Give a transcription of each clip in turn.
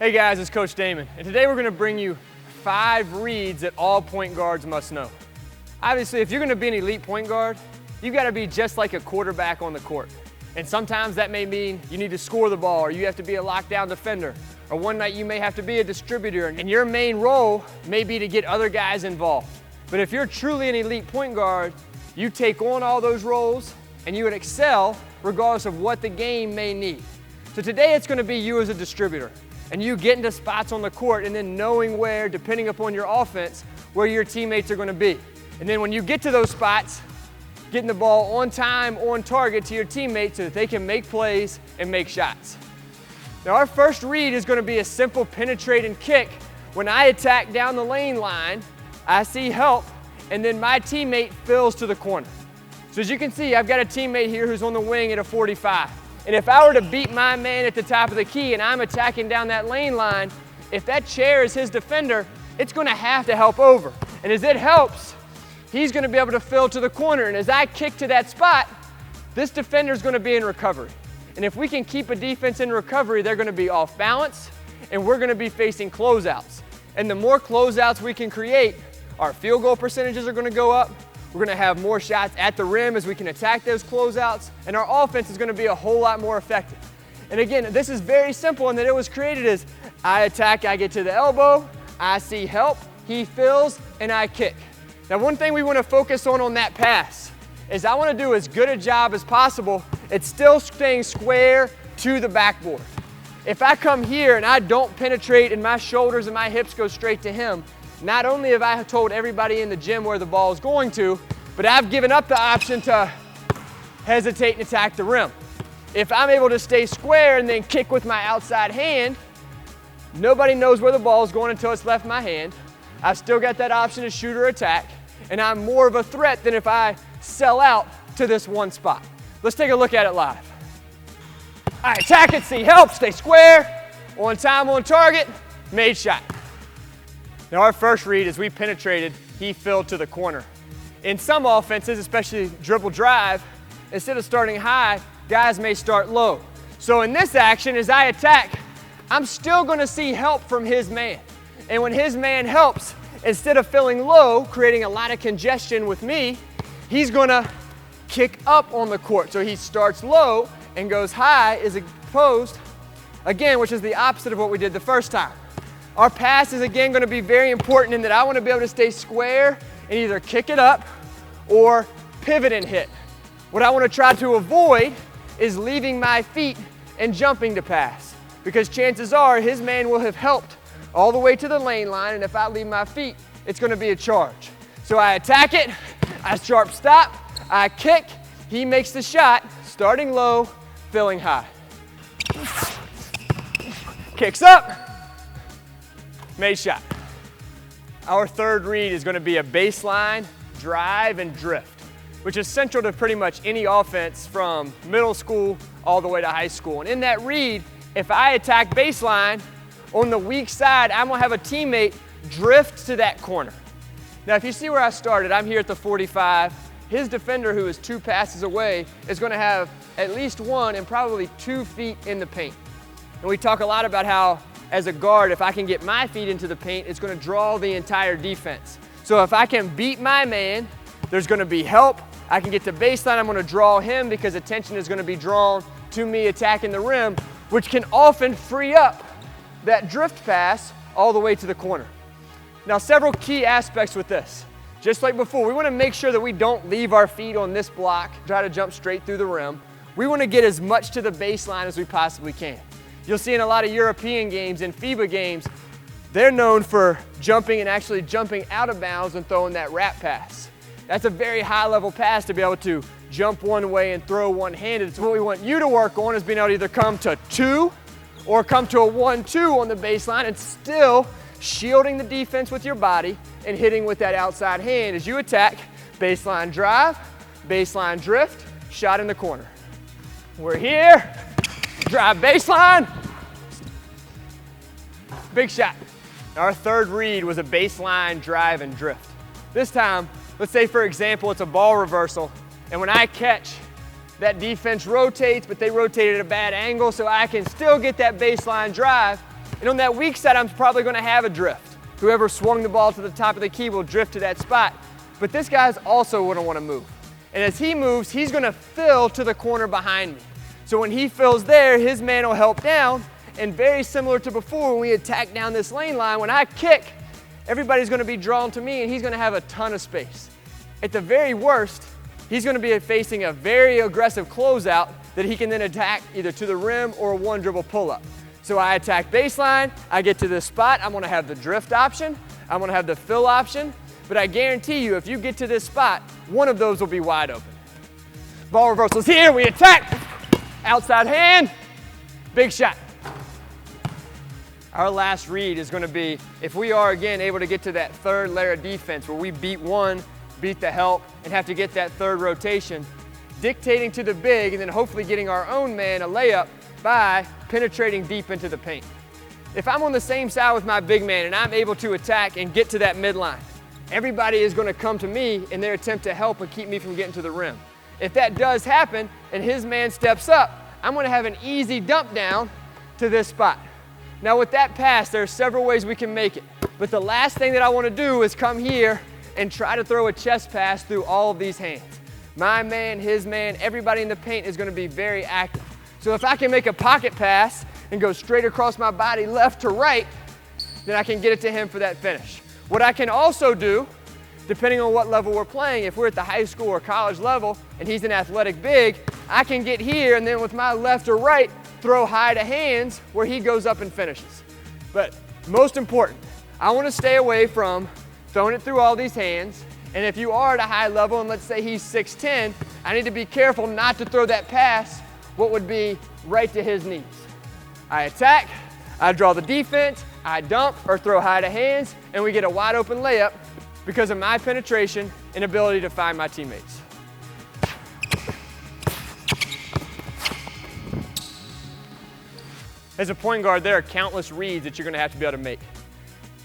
Hey guys, it's Coach Damon, and today we're going to bring you 5 reads that all point guards must know. Obviously, if you're going to be an elite point guard, you've got to be just like a quarterback on the court. And sometimes that may mean you need to score the ball, or you have to be a lockdown defender, or one night you may have to be a distributor, and your main role may be to get other guys involved. But if you're truly an elite point guard, you take on all those roles, and you would excel regardless of what the game may need. So today it's going to be you as a distributor, and you getting to spots on the court and then knowing where, depending upon your offense, where your teammates are going to be. And then when you get to those spots, getting the ball on time, on target to your teammates so that they can make plays and make shots. Now our first read is going to be a simple penetrate and kick. When I attack down the lane line, I see help, and then my teammate fills to the corner. So as you can see, I've got a teammate here who's on the wing at a 45. And if I were to beat my man at the top of the key and I'm attacking down that lane line, if that chair is his defender, it's going to have to help over. And as it helps, he's going to be able to fill to the corner. And as I kick to that spot, this defender is going to be in recovery. And if we can keep a defense in recovery, they're going to be off balance, and we're going to be facing closeouts. And the more closeouts we can create, our field goal percentages are going to go up. We're going to have more shots at the rim as we can attack those closeouts, and our offense is going to be a whole lot more effective. And again, this is very simple in that it was created as I attack, I get to the elbow, I see help, he fills, and I kick. Now one thing we want to focus on that pass is I want to do as good a job as possible at still staying square to the backboard. If I come here and I don't penetrate and my shoulders and my hips go straight to him, not only have I told everybody in the gym where the ball is going to, but I've given up the option to hesitate and attack the rim. If I'm able to stay square and then kick with my outside hand, nobody knows where the ball is going until it's left my hand. I've still got that option to shoot or attack, and I'm more of a threat than if I sell out to this one spot. Let's take a look at it live. All right, attack it, see help, stay square, on time, on target, made shot. Now our first read is we penetrated, he filled to the corner. In some offenses, especially dribble drive, instead of starting high, guys may start low. So in this action, as I attack, I'm still gonna see help from his man. And when his man helps, instead of filling low, creating a lot of congestion with me, he's gonna kick up on the court. So he starts low and goes high as opposed, again, which is the opposite of what we did the first time. Our pass is again going to be very important in that I want to be able to stay square and either kick it up or pivot and hit. What I want to try to avoid is leaving my feet and jumping to pass, because chances are his man will have helped all the way to the lane line, and if I leave my feet, it's going to be a charge. So I attack it, I sharp stop, I kick, he makes the shot, starting low, filling high. Kicks up, made shot. Our third read is going to be a baseline, drive, and drift, which is central to pretty much any offense from middle school all the way to high school. And in that read, if I attack baseline, on the weak side, I'm going to have a teammate drift to that corner. Now, if you see where I started, I'm here at the 45. His defender, who is 2 passes away, is going to have at least 1 and probably 2 feet in the paint. And we talk a lot about how, as a guard, if I can get my feet into the paint, it's going to draw the entire defense. So if I can beat my man, there's going to be help. I can get to baseline, I'm going to draw him because attention is going to be drawn to me attacking the rim, which can often free up that drift pass all the way to the corner. Now, several key aspects with this. Just like before, we want to make sure that we don't leave our feet on this block, try to jump straight through the rim. We want to get as much to the baseline as we possibly can. You'll see in a lot of European games and FIBA games, they're known for jumping and actually jumping out of bounds and throwing that wrap pass. That's a very high level pass to be able to jump one way and throw one-handed. So what we want you to work on is being able to either come to 2 or come to a 1-2 on the baseline and still shielding the defense with your body and hitting with that outside hand as you attack. Baseline drive, baseline drift, shot in the corner. We're here. Drive baseline, big shot. Our third read was a baseline drive and drift. This time, let's say for example, it's a ball reversal, and when I catch, that defense rotates, but they rotate at a bad angle, so I can still get that baseline drive, And on that weak side, I'm probably gonna have a drift. Whoever swung the ball to the top of the key will drift to that spot. But this guy's also gonna wanna move. And as he moves, he's gonna fill to the corner behind me. So when he fills there, his man will help down. And very similar to before, when we attack down this lane line, when I kick, everybody's gonna be drawn to me and he's gonna have a ton of space. At the very worst, he's gonna be facing a very aggressive closeout that he can then attack either to the rim or a one dribble pull-up. So I attack baseline, I get to this spot, I'm gonna have the drift option, I'm gonna have the fill option, but I guarantee you if you get to this spot, one of those will be wide open. Ball reversals here, we attack, outside hand, big shot. Our last read is gonna be, if we are again able to get to that third layer of defense where we beat one, beat the help, and have to get that third rotation, dictating to the big and then hopefully getting our own man a layup by penetrating deep into the paint. If I'm on the same side with my big man and I'm able to attack and get to that midline, everybody is gonna come to me in their attempt to help and keep me from getting to the rim. If that does happen and his man steps up, I'm gonna have an easy dump down to this spot. Now with that pass, there are several ways we can make it, but the last thing that I wanna do is come here and try to throw a chest pass through all of these hands. My man, his man, everybody in the paint is gonna be very active. So if I can make a pocket pass and go straight across my body left to right, then I can get it to him for that finish. What I can also do, depending on what level we're playing, if we're at the high school or college level and he's an athletic big, I can get here and then with my left or right, throw high to hands where he goes up and finishes. But most important, I want to stay away from throwing it through all these hands. And if you are at a high level and let's say he's 6'10", I need to be careful not to throw that pass what would be right to his knees. I attack, I draw the defense, I dump or throw high to hands, and we get a wide open layup because of my penetration and ability to find my teammates. As a point guard, there are countless reads that you're gonna have to be able to make.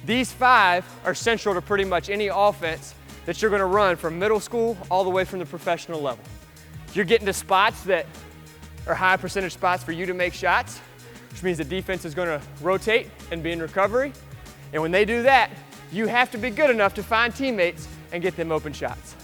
These 5 are central to pretty much any offense that you're gonna run from middle school all the way from the professional level. You're getting to spots that are high percentage spots for you to make shots, which means the defense is gonna rotate and be in recovery. And when they do that, you have to be good enough to find teammates and get them open shots.